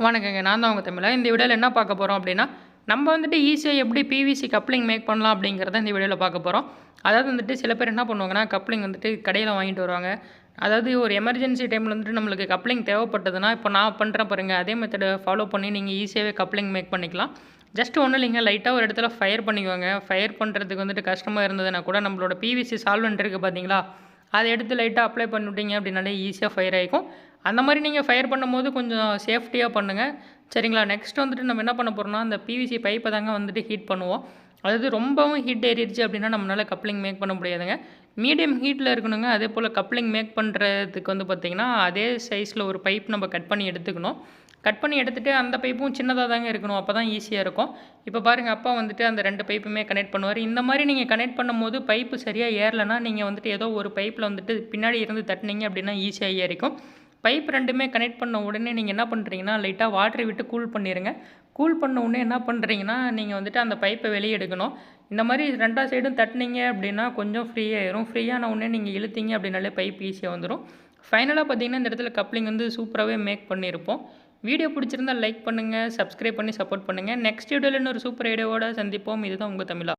வணக்கங்க. நான் தான் உங்க தமிழா. இந்த வீடியோல என்ன பார்க்க போறோம் அப்டின்னா, நம்ம வந்துட்டு ஈஸியா எப்படி பிவிசி கப்ளிங் மேக் பண்ணலாம் அப்படிங்கிறத இந்த வீடியோல பார்க்க போறோம். அதாவது வந்துட்டு சில பேர் என்ன பண்ணுவாங்கன்னா, கப்ளிங் வந்துட்டு கடையில வாங்கிட்டு வருவாங்க. அதாவது ஒரு எமர்ஜென்சி டைம்ல வந்துட்டு நம்மளுக்கு கப்ளிங் தேவைப்பட்டதுன்னா, இப்போ நான் பண்றேன் பாருங்க, அதே மெத்தட ஃபாலோ பண்ணி நீங்க ஈஸியாவே கப்ளிங் மேக் பண்ணிக்கலாம். ஜஸ்ட் ஒண்ணும் இல்லைங்க. லைட்டா ஒரு இடத்துல ஃபயர் பண்ணிக்கோங்க. ஃபயர் பண்றதுக்கு வந்துட்டு கஷ்டமா இருந்ததுன்னா கூட நம்மளோட பிவிசி சால்வெண்ட் இருக்கு பார்த்தீங்களா? அத எடுத்து லைட்டா அப்ளை பண்ணிவிட்டீங்க அப்படின்னாலே ஈஸியா ஃபயர் ஆயிக்கும். அந்த மாரி நீங்க ஃபயர் பண்ணும்போது கொஞ்சம் சேஃப்டியா பண்ணுங்க. சரிங்களா? நெக்ஸ்ட் வந்துட்டு நம்ம என்ன பண்ண போறோம்னா, அந்த பிவிசி பைப்ப தாங்க வந்துட்டு ஹீட் பண்ணுவோம். அதாவது ரொம்பவும் ஹீட் ஏறிடுச்சு அப்படின்னா, நம்மளால கப்ளிங் மேக் பண்ண முடியாதுங்க. மீடியம் ஹீட்ல இருக்கணுங்க. அதேபோல கப்ளிங் மேக் பண்றதுக்கு வந்து பார்த்தீங்கன்னா, அதே சைஸ்ல ஒரு பைப் நம்ம கட் பண்ணி எடுத்துக்கணும். கட் பண்ணி எடுத்துட்டு அந்த பைப்பும் சின்னதா தாங்க இருக்கணும். அப்பதான் ஈஸியா இருக்கும். இப்ப பாருங்க அப்பா வந்துட்டு அந்த 2 பைப்புமே கனெக்ட் பண்ணுவாரு. இந்த மாரி நீங்க கனெக்ட் பண்ணும்போது பைப்பு சரியா ஏறலன்னா, நீங்க வந்துட்டு ஏதோ ஒரு பைப்ல வந்துட்டு பின்னாடி இருந்து தட்டுனீங்க அப்படின்னா ஈஸியா ஏறிக்கும். பைப் 2மே கனெக்ட் பண்ண உடனே நீங்க என்ன பண்றீங்கன்னா, லைட்டா வாட்டர விட்டு கூல் பண்ணிருங்க. கூல் பண்ண உடனே என்ன பண்றீங்கன்னா, நீங்க வந்துட்டு அந்த பைப்ப வெளிய எடுக்கணும். இந்த மாரி 2 சைடும் தட்டுனீங்க அப்படின்னா கொஞ்சம் ஃப்ரீ ஆயிரும். ஃப்ரீ ஆன உடனே நீங்க இழுத்தீங்க அப்படின்னாலே பைப் ஈஸியா வந்துரும். ஃபைனலா பார்த்தீங்கன்னா, இந்த இடத்துல கப்ளிங் வந்து சூப்பராவே மேக் பண்ணியிருப்போம். வீடியோ பிடிச்சிருந்தா லைக் பண்ணுங்க, சப்ஸ்கிரைப் பண்ணி சப்போர்ட் பண்ணுங்க. நெக்ஸ்ட் வீடியோல இன்னொரு சூப்பர் ஐடியாவோட சந்திப்போம். இதுதான் உங்க தமிழா.